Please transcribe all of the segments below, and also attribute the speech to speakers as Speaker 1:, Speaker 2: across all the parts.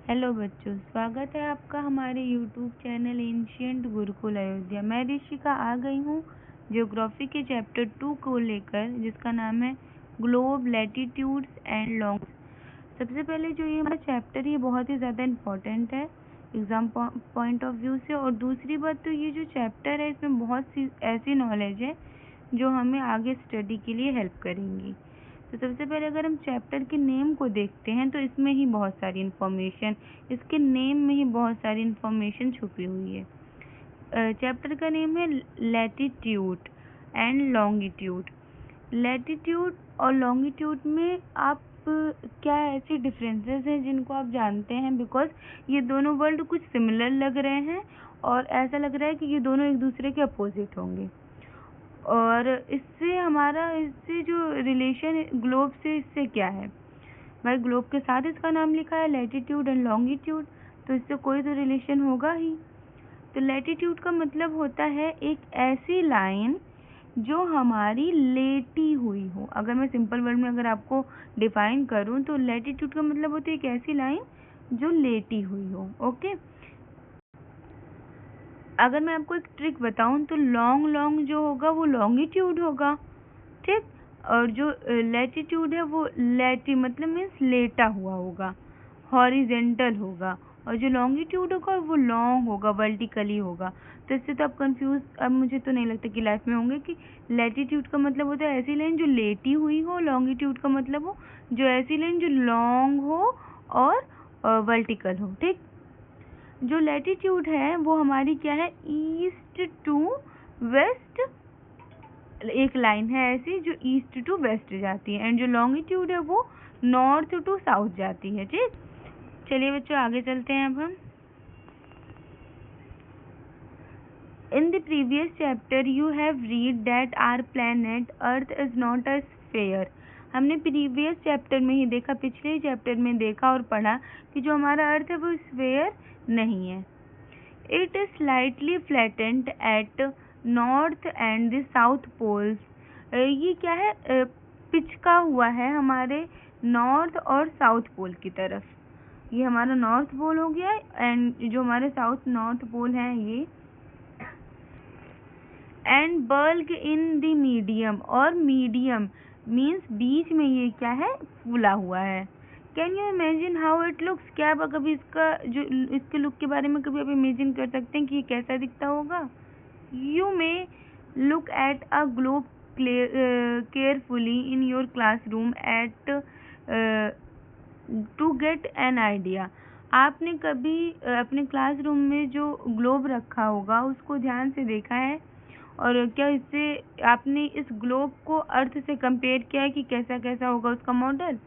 Speaker 1: Hello बच्चों, स्वागत है आपका हमारे YouTube channel ancient Gurukul Ayodhya. मैं ऋषिका आ गई हूँ ज्योग्राफी के चैप्टर 2 को लेकर, जिसका नाम है ग्लोब, लैटिट्यूड्स एंड लॉन्ग। सबसे पहले जो ये हमारा चैप्टर ये बहुत ही ज़्यादा इम्पोर्टेंट है एग्ज़ाम पॉइंट ऑफ व्यू से। और दूसरी बात तो ये जो चैप्टर है इसमें बहुत सी ऐसी नॉलेज है जो हमें आगे स्टडी के लिए हेल्प करेंगी। तो सबसे पहले अगर हम चैप्टर के नेम को देखते हैं तो इसमें ही बहुत सारी इन्फॉर्मेशन, इसके नेम में ही बहुत सारी इन्फॉर्मेशन छुपी हुई है। चैप्टर का नेम है लैटिट्यूड एंड लॉन्गिट्यूड। लैटिट्यूड और लॉन्गिट्यूड में आप क्या ऐसी डिफरेंसेस हैं जिनको आप जानते हैं? बिकॉज ये दोनों वर्ड कुछ सिमिलर लग रहे हैं और ऐसा लग रहा है कि ये दोनों एक दूसरे के अपोजिट होंगे। और इससे जो रिलेशन ग्लोब से इससे क्या है भाई? ग्लोब के साथ इसका नाम लिखा है लैटिट्यूड एंड लॉन्गिट्यूड, तो इससे कोई तो रिलेशन होगा ही। तो लैटिट्यूड का मतलब होता है एक ऐसी लाइन जो हमारी लेटी हुई हो। अगर मैं सिंपल वर्ड में अगर आपको डिफाइन करूं तो लैटिट्यूड का मतलब होता है एक ऐसी लाइन जो लेटी हुई हो। ओके, अगर मैं आपको एक ट्रिक बताऊं तो लॉन्ग जो होगा वो लॉन्गिट्यूड होगा, ठीक। और जो लैटिट्यूड है वो लैटी मतलब मीन्स लेटा हुआ होगा, हॉरिजेंटल होगा। और जो लॉन्गिट्यूड होगा वो लॉन्ग होगा, वर्टिकली होगा। तो इससे तो आप कंफ्यूज, अब मुझे तो नहीं लगता कि लाइफ में होंगे कि लैटिट्यूड का मतलब होता है ऐसी लाइन जो लेटी हुई हो, लॉन्गिट्यूड का मतलब हो जो ऐसी लाइन जो लॉन्ग हो और वर्टिकल हो, ठीक। जो लैटिट्यूड है वो हमारी क्या है, ईस्ट टू वेस्ट, एक लाइन है ऐसी जो ईस्ट टू वेस्ट जाती है। एंड जो लॉन्गिट्यूड है वो नॉर्थ टू साउथ जाती है, ठीक। चलिए बच्चों आगे चलते हैं अब हम। In the previous chapter you have read that our planet Earth is not a sphere। हमने प्रीवियस चैप्टर में ही देखा, पिछले चैप्टर में देखा और पढ़ा कि जो हमारा अर्थ है वो स्फेयर नहीं है। It is slightly flattened at north and the south poles। ये क्या है, पिचका हुआ है हमारे नॉर्थ और साउथ पोल की तरफ। ये हमारा नॉर्थ पोल हो गया एंड जो हमारे साउथ नॉर्थ पोल है ये। And bulk in the medium, और मीडियम मीन्स बीच में ये क्या है, फूला हुआ है। Can you imagine how it looks? क्या आप कभी इसके लुक के बारे में कभी आप इमेजिन कर सकते हैं कि ये कैसा दिखता होगा? You may look at a globe carefully in your classroom at to get an idea. आपने कभी अपने क्लासरूम में जो ग्लोब रखा होगा उसको ध्यान से देखा है? और क्या इससे आपने इस ग्लोब को अर्थ से कंपेयर किया है कि कैसा कैसा होगा उसका model?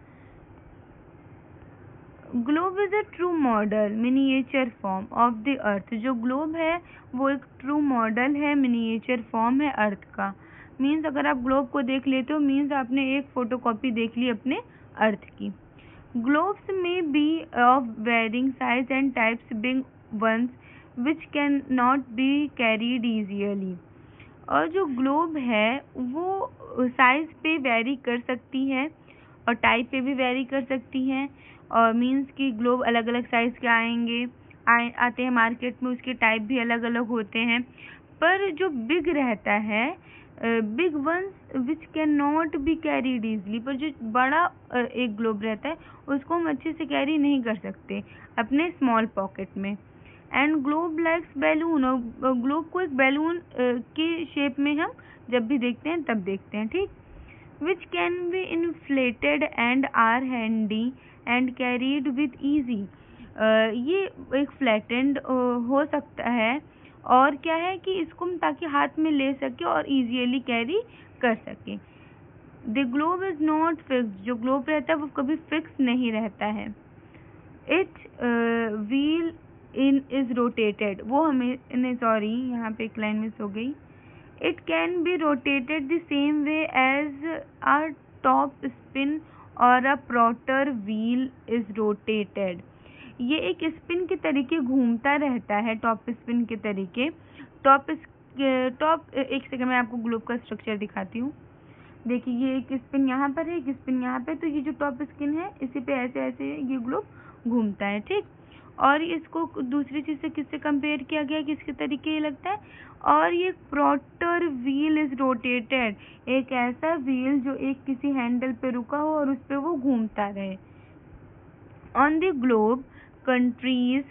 Speaker 1: Globe is a true model miniature form of the earth. जो ग्लोब है वो एक ट्रू मॉडल है, मिनिएचर फॉर्म है अर्थ का। मीन्स अगर आप ग्लोब को देख लेते हो मीन्स आपने एक फोटोकॉपी देख ली अपने अर्थ की। ग्लोब्स में be of varying size and types, big ones which can not be carried easily. और जो ग्लोब है वो साइज पे वेरी कर सकती है और टाइप पे भी वेरी कर सकती है। और मीन्स कि ग्लोब अलग अलग साइज के आते हैं मार्केट में, उसके टाइप भी अलग अलग होते हैं। पर जो बिग रहता है, big ones which can not be carried easily, पर जो बड़ा एक ग्लोब रहता है उसको हम अच्छे से कैरी नहीं कर सकते अपने स्मॉल पॉकेट में। एंड ग्लोब लाइक्स बैलून, और ग्लोब को एक बैलून के शेप में हम जब भी देखते हैं तब देखते हैं, ठीक। Which can be inflated and are handy and carried with ease. ये एक फ्लैटेंड हो सकता है और क्या है कि इसको हम ताकि हाथ में ले सके और इजीली कैरी कर सके। The globe is not fixed, जो ग्लोब रहता है वो कभी फिक्स नहीं रहता है। It wheel in is rotated, वो हमें सॉरी यहाँ पे एक लाइन मिस हो गई। It can be rotated the same way as a top spin और a potter wheel is rotated. ये एक स्पिन के तरीके घूमता रहता है, टॉप स्पिन के तरीके। टॉप एक सेकंड में आपको ग्लोब का स्ट्रक्चर दिखाती हूँ। देखिए ये एक स्पिन यहाँ पर है, एक स्पिन यहाँ पे, तो ये जो टॉप स्पिन है इसी पे ऐसे ऐसे ये ग्लोब घूमता है, ठीक। और इसको दूसरी चीज़ से किससे कंपेयर किया गया, किसके तरीके ये लगता है, और ये प्रोटर व्हील इज रोटेटेड, एक ऐसा व्हील जो एक किसी हैंडल पे रुका हो और उस पे वो घूमता रहे। On the globe countries,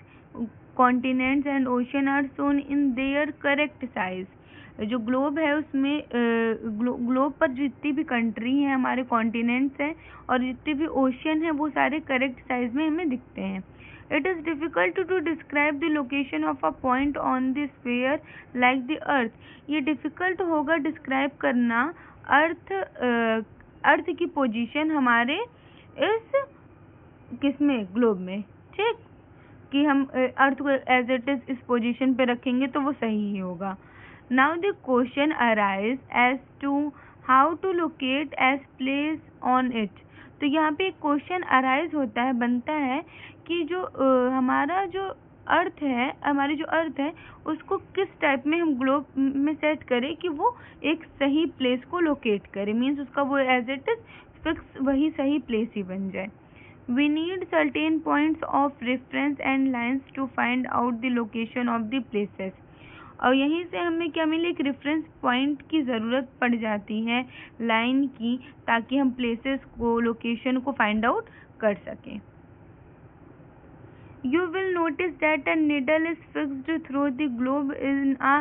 Speaker 1: continents and ocean are shown in their correct size. जो ग्लोब है उसमें ग्लोब पर जितनी भी कंट्री हैं, हमारे कॉन्टिनेंट्स हैं और जितने भी ओशन हैं, वो सारे करेक्ट साइज में हमें दिखते हैं। It is difficult to describe the location of a point on the sphere like the earth. ये डिफ़िकल्ट होगा डिस्क्राइब करना अर्थ की पोजीशन हमारे इस किसमें, ग्लोब में, ठीक, कि हम अर्थ को एज इट इज इस पोजीशन पे रखेंगे तो वो सही ही होगा। Now the question arise as to how to locate as place on it. तो यहाँ पे एक क्वेश्चन अराइज होता है, बनता है कि जो हमारा जो अर्थ है, हमारी जो अर्थ है उसको किस टाइप में हम ग्लोब में सेट करें कि वो एक सही प्लेस को लोकेट करे, मीन्स उसका वो एज इट इज फिक्स वही सही प्लेस ही बन जाए। We need certain points of reference and lines to find out the location of the places. और यहीं से हमें क्या मिले, एक रेफरेंस पॉइंट की ज़रूरत पड़ जाती है, लाइन की, ताकि हम प्लेसेस को, लोकेशन को फाइंड आउट कर सकें। You will notice that a needle is fixed through the globe in a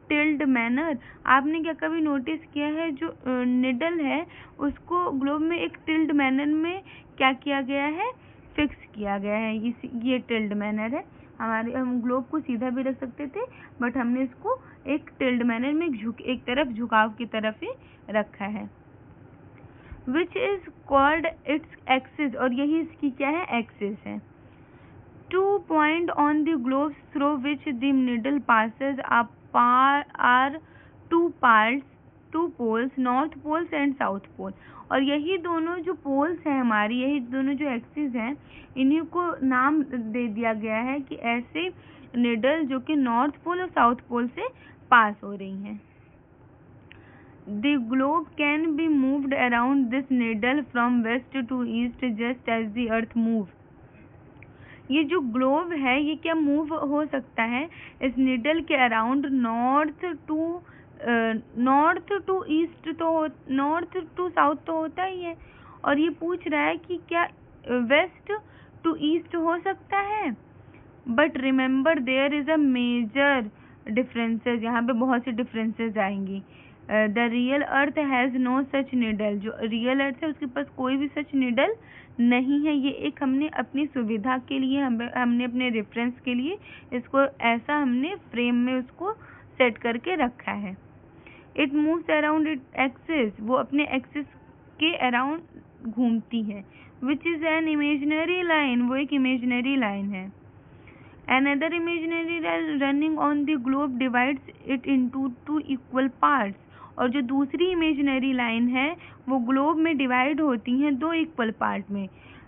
Speaker 1: tilted manner. आपने क्या कभी नोटिस किया है, जो निडल है उसको ग्लोब में एक टिल्ड मैनर में क्या किया गया है, फिक्स किया गया है। ये टिल्ड मैनर है। हम ग्लोब को सीधा भी रख सकते थे, बट हमने इसको एक टिल्ड मैनर में एक तरफ झुकाव की तरफ ही रखा है। Which is called its axis, और यही इसकी क्या है, एक्सिस है। 2 points on the globe through which the needle passes are two poles, north poles and south pole। और यही दोनों जो पोल्स हैं हमारी, यही दोनों जो एक्सिस हैं, इन्हीं को नाम दे दिया गया है कि ऐसे निडल जो कि नॉर्थ पोल और साउथ पोल से पास हो रही हैं। The globe can be moved around this needle from west to east just as the earth moves। ये जो ग्लोब है ये क्या मूव हो सकता है इस निडल के अराउंड, नॉर्थ टू ईस्ट, तो नॉर्थ टू साउथ तो होता ही है, और ये पूछ रहा है कि क्या वेस्ट टू ईस्ट हो सकता है। But remember there is a major differences, यहाँ पे बहुत सी डिफरेंसेस आएंगी। The real earth has no such needle, जो रियल अर्थ है उसके पास कोई भी सच निडल नहीं है। ये एक हमने अपनी सुविधा के लिए, हमने अपने रेफरेंस के लिए इसको ऐसा हमने फ्रेम में उसको सेट करके रखा है। It moves around it axis, वो अपने एक्सिस के अराउंड घूमती है। Which is an imaginary line, वो एक इमेजिनरी लाइन है। Another imaginary line running on the globe divides it into 2 equal parts। और जो दूसरी इमेजिनरी लाइन है वो ग्लोब में डिवाइड होती हैं 2 इक्वल पार्ट में।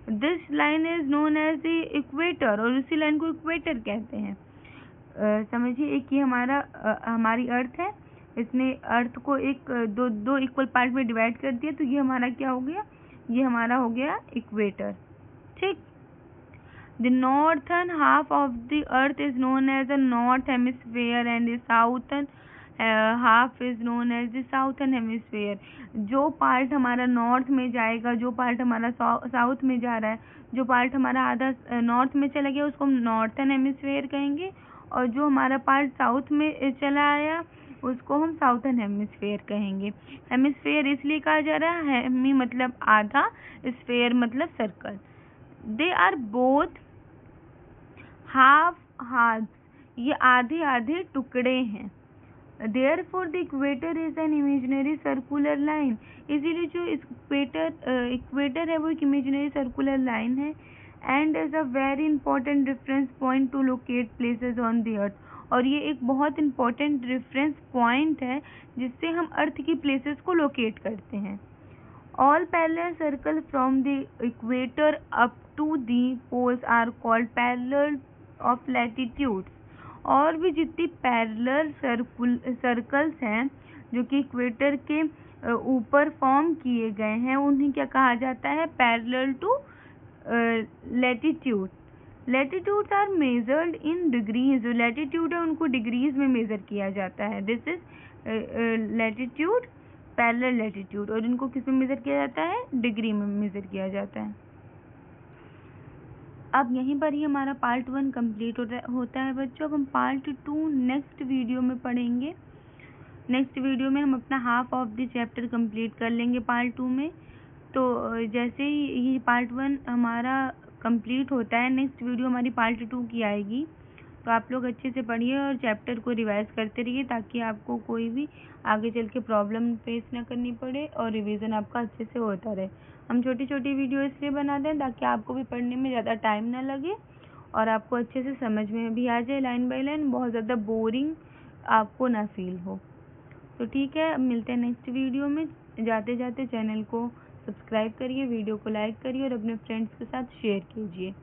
Speaker 1: This line is known as the equator, और उसी लाइन को इक्वेटर कहते हैं। समझिए, एक ये हमारी अर्थ है, इसने अर्थ को दो इक्वल पार्ट में डिवाइड कर दिया, तो ये हमारा क्या हो गया, ये हमारा हो गया इक्वेटर, ठीक। The northern half of the earth is known as the north hemisphere and the southern half is known as the southern hemisphere। जो पार्ट हमारा नॉर्थ में जाएगा, जो पार्ट हमारा साउथ में जा रहा है, जो पार्ट हमारा आधा नॉर्थ में चला गया उसको हम नॉर्थन हेमिस्फीयर कहेंगे, और जो हमारा पार्ट साउथ में चला आया उसको हम साउथर्न हेमिस्फीयर कहेंगे। हेमिस्फीयर इसलिए कहा जा रहा है, हेमी मतलब आधा, स्फीयर मतलब circle. They are both half हार्स, ये आधे आधे टुकड़े हैं। Therefore the equator is an imaginary circular line, इसीलिए जो इक्वेटर है वो एक इमेजिनरी सर्कुलर लाइन है। And is a very important reference point two locate places on the earth, और ये एक बहुत इंपॉर्टेंट रेफरेंस पॉइंट है जिससे हम अर्थ की प्लेसेस को लोकेट करते हैं। All parallel circles from the equator up to the poles are called parallel of latitudes। और भी जितनी पैरेलल सर्कल्स हैं जो कि इक्वेटर के ऊपर फॉर्म किए गए हैं, उन्हें क्या कहा जाता है, parallel to latitude. Latitudes are measured in degrees, जो लैटिट्यूड है उनको डिग्रीज में मेजर किया जाता है। This is latitude, parallel latitude, और इनको किस में मेजर किया जाता है? डिग्री में मेजर किया जाता है। अब यहीं पर ही हमारा पार्ट 1 कंप्लीट होता है बच्चों। अब हम पार्ट 2 नेक्स्ट वीडियो में पढ़ेंगे। नेक्स्ट वीडियो में हम अपना half of the chapter complete कर लेंगे पार्ट 2 में। तो जैसे ही ये पार्ट 1 हमारा कंप्लीट होता है, नेक्स्ट वीडियो हमारी पार्ट 2 की आएगी। तो आप लोग अच्छे से पढ़िए और चैप्टर को रिवाइज करते रहिए, ताकि आपको कोई भी आगे चल के प्रॉब्लम फेस ना करनी पड़े और रिवीजन आपका अच्छे से होता रहे। हम छोटी छोटी वीडियो इसलिए बनाते हैं ताकि आपको भी पढ़ने में ज़्यादा टाइम ना लगे और आपको अच्छे से समझ में भी आ जाए, लाइन बाय लाइन, बहुत ज़्यादा बोरिंग आपको ना फील हो। तो ठीक है, अब मिलते हैं नेक्स्ट वीडियो में। जाते जाते चैनल को सब्सक्राइब करिए, वीडियो को लाइक करिए और अपने फ्रेंड्स के साथ शेयर कीजिए।